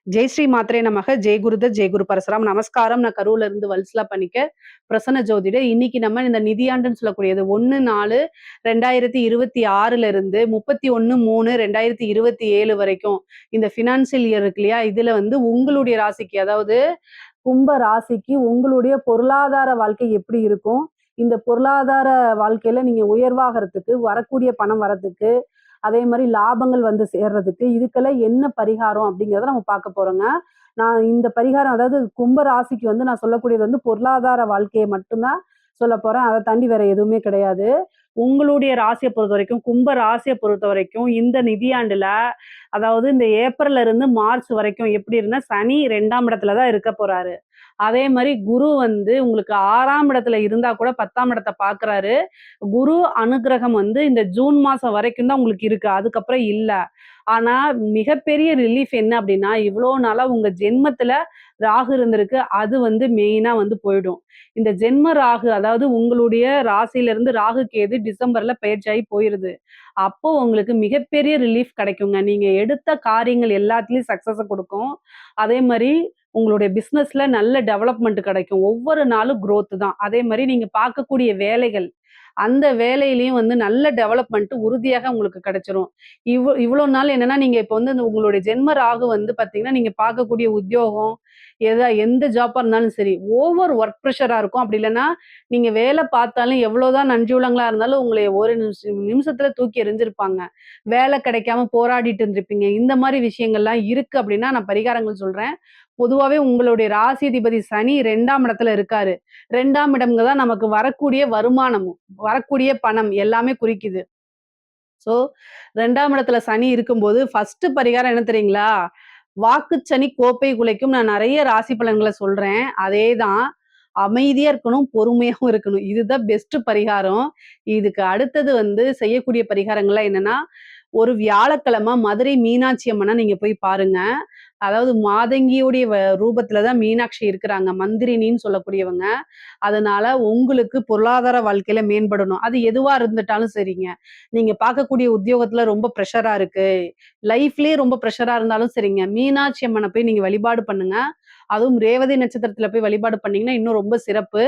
ஜெய் ஸ்ரீ மாத்ரே நமக. ஜெய் குருதத் ஜெய் குரு பரசுராம். நமஸ்காரம். நான் கரூர்ல இருந்து வல்சலா பண்ணிக்க பிரசன்ன ஜோதிடர். இன்னைக்கு நம்ம இந்த நிதியாண்டுன்னு சொல்லக்கூடியது 1/4/2026 இருந்து 31/3/2027 வரைக்கும் இந்த ஃபினான்சியல் இயர் இருக்கு இல்லையா, இதுல வந்து உங்களுடைய ராசிக்கு, அதாவது கும்ப ராசிக்கு உங்களுடைய பொருளாதார வாழ்க்கை எப்படி இருக்கும், இந்த பொருளாதார வாழ்க்கையில நீங்க உயர்வாகிறதுக்கு, வரக்கூடிய பணம் வரதுக்கு, அதே மாதிரி லாபங்கள் வந்து சேர்றதுக்கு, இதுக்கெல்லாம் என்ன பரிகாரம் அப்படிங்கிறத நம்ம பார்க்க போறோங்க. நான் இந்த பரிகாரம், அதாவது கும்ப ராசிக்கு வந்து நான் சொல்லக்கூடியது வந்து பொருளாதார வாழ்க்கையை மட்டும்தான் சொல்ல போறேன். அதை தாண்டி வேற எதுவுமே கிடையாது. உங்களுடைய ராசியை பொறுத்த வரைக்கும், கும்ப ராசியை பொறுத்த வரைக்கும் இந்த நிதியாண்டுல, அதாவது இந்த ஏப்ரல்ல இருந்து மார்ச் வரைக்கும் எப்படி இருந்தா, சனி 2ஆம் இடத்துல தான் இருக்க போறாரு. அதே மாதிரி குரு வந்து உங்களுக்கு 6ஆம் இடத்துல இருந்தா கூட 10ஆம் இடத்தை பாக்குறாரு. குரு அனுகிரகம் வந்து இந்த ஜூன் மாசம் வரைக்கும் தான் உங்களுக்கு இருக்கு, அதுக்கப்புறம் இல்ல. ஆனா மிகப்பெரிய ரிலீஃப் என்ன அப்படின்னா, இவ்வளோ நாளா உங்க ஜென்மத்துல ராகு இருந்திருக்கு, அது வந்து மெயினா வந்து போயிடும். இந்த ஜென்ம ராகு, அதாவது உங்களுடைய ராசியில இருந்து ராகு கேது டிசம்பர்ல பெயர்ச்சியாகி போயிருது. அப்போ உங்களுக்கு மிகப்பெரிய ரிலீஃப் கிடைக்குங்க. நீங்க எடுத்த காரியங்கள் எல்லாத்துலயும் சக்சஸ கொடுக்கும். அதே மாதிரி உங்களுடைய பிசினஸ்ல நல்ல டெவலப்மெண்ட் கிடைக்கும். ஒவ்வொரு நாளும் growth தான். அதே மாதிரி நீங்க பார்க்கக்கூடிய வேலைகள், அந்த வேலையிலயும் வந்து நல்ல டெவலப்மெண்ட் உறுதியாக உங்களுக்கு கிடைச்சிரும். இவ்வளோ நாள் என்னன்னா, நீங்க இப்ப வந்து உங்களுடைய ஜென்ம ராகு வந்து பார்த்தீங்கன்னா, நீங்க பார்க்கக்கூடிய உத்தியோகம், எந்த ஜாப்பா இருந்தாலும் சரி, ஓவர் ஒர்க் ப்ரெஷரா இருக்கும். அப்படி இல்லன்னா, நீங்க வேலை பார்த்தாலும் எவ்வளோதான் நன்றி உள்ளவங்களா இருந்தாலும், உங்களை ஒரு நிமிஷத்துல தூக்கி எறிஞ்சிருப்பாங்க. வேலை கிடைக்காம போராடிட்டு இருந்திருப்பீங்க. இந்த மாரி விஷயங்கள்லாம் இருக்கு அப்படின்னா, நான் பரிகாரங்கள் சொல்றேன். பொதுவாவே உங்களுடைய ராசிதிபதி சனி 2ஆம் இடத்துல இருக்காரு. 2ஆம் இடம்ங்க தான் நமக்கு வரக்கூடிய வருமானமும், வரக்கூடிய பணம் எல்லாமே குறிக்குது. ஸோ 2ஆம் இடத்துல சனி இருக்கும்போது ஃபர்ஸ்ட் பரிகாரம் என்ன தெரியுங்களா? வாக்குச்சனி கோப்பை குலைக்கும். நான் நெறைய ராசி பலன்கள சொல்றேன். அதேதான். அமைதியா இருக்கணும், பொறுமையாவும் இருக்கணும். இதுதான் பெஸ்ட் பரிகாரம். இதுக்கு அடுத்தது வந்து செய்யக்கூடிய பரிகாரங்கள்லாம் என்னன்னா, ஒரு வியாழக்கிழமை மதுரை மீனாட்சி அம்மன நீங்க போய் பாருங்க. அதாவது மாதங்கியுடைய ரூபத்துல தான் மீனாட்சி இருக்கிறாங்க. மந்திரினின்னு சொல்லக்கூடியவங்க. அதனால உங்களுக்கு பொருளாதார வாழ்க்கையில மேம்படணும். அது எதுவா இருந்துட்டாலும் சரிங்க. நீங்க பார்க்கக்கூடிய உத்தியோகத்துல ரொம்ப பிரஷரா இருக்கு, லைஃப்லயே ரொம்ப பிரஷரா இருந்தாலும் சரிங்க, மீனாட்சி அம்மன போய் நீங்க வழிபாடு பண்ணுங்க. அதுவும் ரேவதி நட்சத்திரத்துல போய் வழிபாடு பண்ணீங்கன்னா இன்னும் ரொம்ப சிறப்பு.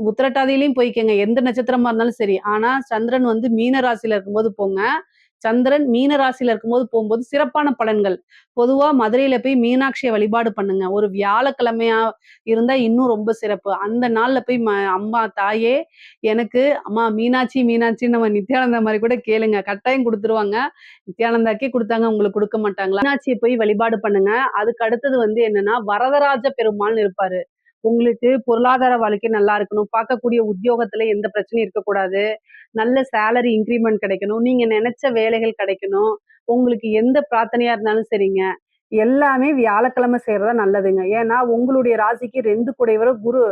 உத்திரட்டாதியிலயும் போய்க்கங்க, எந்த நட்சத்திரமா இருந்தாலும் சரி. ஆனா சந்திரன் வந்து மீன ராசியில இருக்கும்போது போங்க. சந்திரன் மீன ராசியில இருக்கும்போது போகும்போது சிறப்பான பலன்கள். பொதுவா மதுரையில போய் மீனாட்சிய வழிபாடு பண்ணுங்க. ஒரு வியாழக்கிழமையா இருந்தா இன்னும் ரொம்ப சிறப்பு. அந்த நாள்ல போய் அம்மா தாயே எனக்கு அம்மா மீனாட்சி மீனாட்சின்னு நம்ம நித்யானந்தா மாரி கூட கேளுங்க. கட்டாயம் குடுத்துருவாங்க. நித்யானந்தாக்கே குடுத்தாங்க, உங்களுக்கு குடுக்க மாட்டாங்களா? மீனாட்சிய போய் வழிபாடு பண்ணுங்க. அதுக்கு அடுத்தது வந்து என்னன்னா, வரதராஜ பெருமாள்னு இருப்பாரு. உங்களுக்கு பொருளாதார வாழ்க்கை நல்லா இருக்கணும், பார்க்கக்கூடிய உத்தியோகத்துல எந்த பிரச்சனையும் இருக்கக்கூடாது, நல்ல சேலரி இன்கிரிமெண்ட் கிடைக்கணும், நீங்க நினைச்ச வேலைகள் கிடைக்கணும், உங்களுக்கு எந்த பிரார்த்தனையா இருந்தாலும் சரிங்க, எல்லாமே வியாழக்கிழமை செய்யறதா நல்லதுங்க. ஏன்னா உங்களுடைய ராசிக்கு 2 குடையவரு குரு,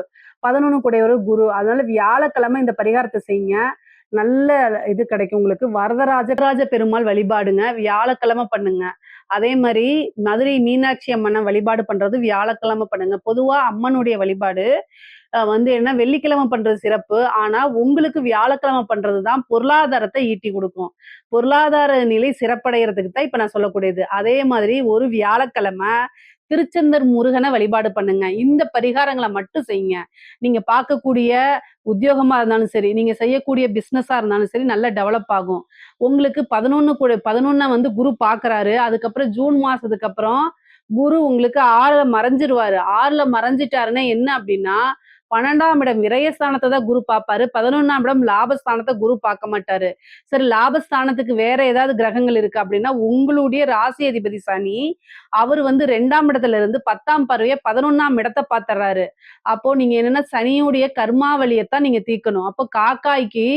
11 குடையவரு குரு. அதனால வியாழக்கிழமை இந்த பரிகாரத்தை செய்யுங்க. நல்ல இது கிடைக்கும் உங்களுக்கு. வரதராஜ பெருமாள் வழிபாடுங்க வியாழக்கிழமை பண்ணுங்க. அதே மாதிரி மதுரை மீனாட்சி அம்மனை வழிபாடு பண்றது வியாழக்கிழமை பண்ணுங்க. பொதுவா அம்மனுடைய வழிபாடு வந்து என்ன, வெள்ளிக்கிழமை பண்றது சிறப்பு. ஆனா உங்களுக்கு வியாழக்கிழமை பண்றதுதான் பொருளாதாரத்தை ஈட்டி கொடுக்கும். பொருளாதார நிலை சிறப்படைகிறதுக்கு தான் இப்ப நான் சொல்லக்கூடியது. அதே மாதிரி ஒரு வியாழக்கிழமை திருச்செந்தூர் முருகனை வழிபாடு பண்ணுங்க. இந்த பரிகாரங்களை மட்டும் செய்யுங்க. நீங்க பார்க்கக்கூடிய உத்தியோகமா இருந்தாலும் சரி, நீங்க செய்யக்கூடிய பிசினஸா இருந்தாலும் சரி, நல்லா டெவலப் ஆகும். உங்களுக்கு 11 வந்து குரு பார்க்கறாரு. அதுக்கப்புறம் ஜூன் மாசத்துக்கு அப்புறம் குரு உங்களுக்கு 6ல மறைஞ்சிருவாரு. 6ல மறைஞ்சிட்டாருன்னா என்ன அப்படின்னா, 12ஆம் இடம் விரயஸ்தானத்தை தான் குரு பார்ப்பாரு. 11ஆம் இடம் லாபஸ்தானத்தை குரு பார்க்க மாட்டாரு. சரி, லாபஸ்தானத்துக்கு வேற ஏதாவது கிரகங்கள் இருக்கு அப்படின்னா, உங்களுடைய ராசி அதிபதி சனி, அவர் வந்து 2ஆம் இடத்துல இருந்து 10ஆம் பார்வையா 11ஆம் இடத்தை பார்த்துறாரு. அப்போ நீங்க என்னன்னா, சனியுடைய கர்மாவளியத்தான் நீங்க தீர்க்கணும். அப்போ காக்காய்க்கு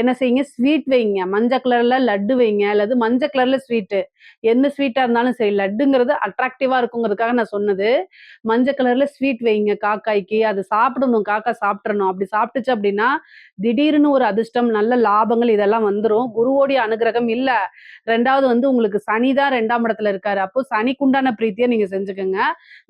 என்ன செய்யுங்க, ஸ்வீட் வைங்க. மஞ்சள் கலர்ல லட்டு வைங்க, அல்லது மஞ்சள் கலர்ல ஸ்வீட்டு. எந்த ஸ்வீட்டா இருந்தாலும் சரி, லட்டுங்கிறது அட்ராக்டிவா இருக்குங்கிறதுக்காக நான் சொன்னது. மஞ்சள் கலர்ல ஸ்வீட் வைங்க காக்காய்க்கு. அது சாப்பிடணும், காக்கா சாப்பிட்றணும். அப்படி சாப்பிட்டுச்சு அப்படின்னா, திடீர்னு ஒரு அதிர்ஷ்டம், நல்ல லாபங்கள் இதெல்லாம் வந்துரும். குருவோடைய அனுகிரகம் இல்ல. 2வது வந்து உங்களுக்கு சனி தான் 2ஆம் இடத்துல இருக்காரு. அப்போ சனிக்குண்டான பிரீத்திய நீங்க செஞ்சுக்கங்க.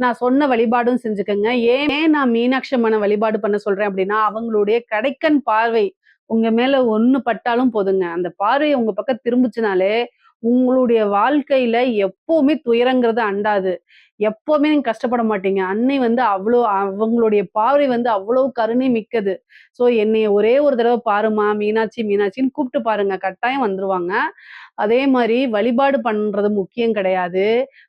நான் சொன்ன வழிபாடும் செஞ்சுக்கங்க. ஏன் நான் மீனாட்சி அம்மனை வழிபாடு பண்ண சொல்றேன் அப்படின்னா, அவங்களுடைய கடைக்கண் பார்வை உங்க மேல ஒண்ணு பட்டாலும் போதுங்க. அந்த பார்வை உங்க பக்கம் திரும்புச்சுனாலே, உங்களுடைய வாழ்க்கையில எப்பவுமே துயரங்கிறது அண்டாது. எப்பவுமே நீங்க கஷ்டப்பட மாட்டீங்க. அன்னை வந்து அவங்களுடைய பார்வை வந்து அவ்வளோ கருணை மிக்கது. ஸோ என்னைய ஒரே ஒரு தடவ பாரும்மா, மீனாட்சி, மீனாட்சின்னு கூப்பிட்டு பாருங்க. கட்டாயம் வந்துருவாங்க. அதே மாரி வழிபாடு பண்றது முக்கியம் கிடையாது.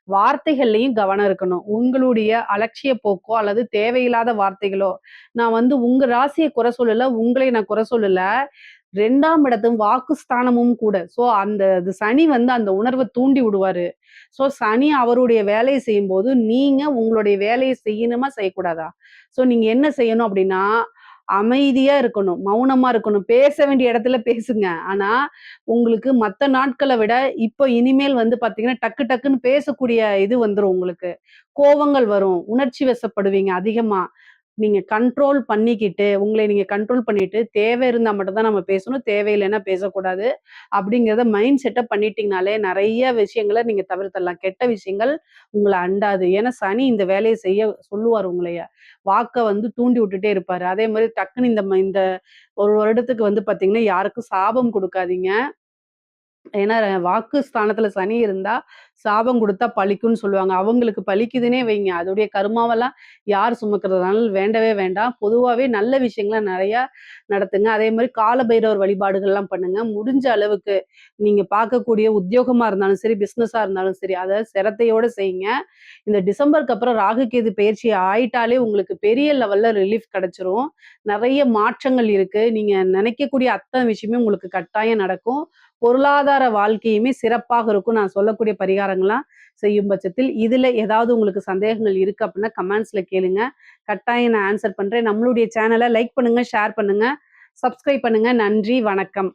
வார்த்தைகள்லயும் கவனம் இருக்கணும். உங்களுடைய அலட்சிய போக்கோ அல்லது தேவையில்லாத வார்த்தைகளோ, நான் வந்து உங்க ராசிய குறை சொல்லல, உங்களை நான் குறை சொல்லல. 2ஆம் இடத்தும் வாக்குஸ்தானமும் கூட. ஸோ அது சனி வந்து அந்த உணர்வ தூண்டி விடுவாரு. ஸோ சனி அவருடைய வேலைய செய்யும்போது, நீங்க உங்களுடைய வேலைய செய்யணுமா? செய்யக்கூடாதா? ஸோ நீங்க என்ன செய்யணும் அப்டின்னா, அமைதியா இருக்கணும். மௌனமா இருக்கணும். பேச வேண்டிய இடத்துல பேசுங்க. ஆனா, உங்களுக்கு மத்த நாட்கள விட, இப்ப இனிமேல் வந்து பார்த்தீங்கன்னா, டக்கு டக்குன்னு பேசக்கூடிய இது வந்துரும் உங்களுக்கு. கோவங்கள் வரும். உணர்ச்சி வசப்படுவீங்க அதிகமா. நீங்க கண்ட்ரோல் பண்ணிக்கிட்டு, உங்களை நீங்க கண்ட்ரோல் பண்ணிட்டு, தேவை இருந்தா மட்டும் தான் நம்ம பேசணும். தேவையில்லைன்னா பேசக்கூடாது. அப்படிங்கிறத மைண்ட் செட்டப் பண்ணிட்டீங்கனாலே, நெறைய விஷயங்கள நீங்க தவிர்த்துடலாம். கெட்ட விஷயங்கள் உங்கள அண்டாது. ஏன்னா, சனி இந்த வேலைய செய்ய சொல்லுவாரு உங்களைய. வாக்க வந்து தூண்டி விட்டுட்டே இருப்பாரு. அதே மாரி டக்குன்னு இந்த 1 வருடத்துக்கு வந்து பார்த்தீங்கன்னா, யாருக்கும் சாபம் குடுக்காதீங்க. ஏன்னா, வாக்கு ஸ்தானத்துல சனி இருந்தா, சாபம் குடுத்தா பலிக்கும்ன்னு சொல்லுவாங்க. அவங்களுக்கு பலிக்குதுன்னே வைங்க. அதோடைய கர்மாவெல்லாம் யார் சுமக்கிறது? அதனால வேண்டவே வேண்டாம். பொதுவாவே நல்ல விஷயங்கள நெறையா நடத்துங்க. அதே மாரி கால பைரவர் வழிபாடுகள்லாம் பண்ணுங்க. முடிஞ்ச அளவுக்கு நீங்க பார்க்கக்கூடிய உத்தியோகமா இருந்தாலும் சரி, பிசினஸா இருந்தாலும் சரி, அத சிரத்தையோட செய்யுங்க. இந்த டிசம்பருக்கு அப்புறம் ராகு கேது பெயர்ச்சி ஆயிட்டாலே உங்களுக்கு பெரிய லெவல்ல ரிலீஃப் கிடைச்சிரும். நெறைய மாற்றங்கள் இருக்கு. நீங்க நினைக்கக்கூடிய அத்தன விஷயமே உங்களுக்கு கட்டாயம் நடக்கும். பொருளாதார வாழ்க்கையுமே சிறப்பாக இருக்கும். நான் சொல்லக்கூடிய பரிகாரங்கள்லாம் செய்யும் பட்சத்தில், இதுல ஏதாவது உங்களுக்கு சந்தேகங்கள் இருக்கு அப்டின்னா கமெண்ட்ஸ்ல கேளுங்க. கட்டாயம் நான் ஆன்சர் பண்றேன். நம்மளுடைய சேனல லைக் பண்ணுங்க, ஷேர் பண்ணுங்க, சப்ஸ்கிரைப் பண்ணுங்க. நன்றி, வணக்கம்.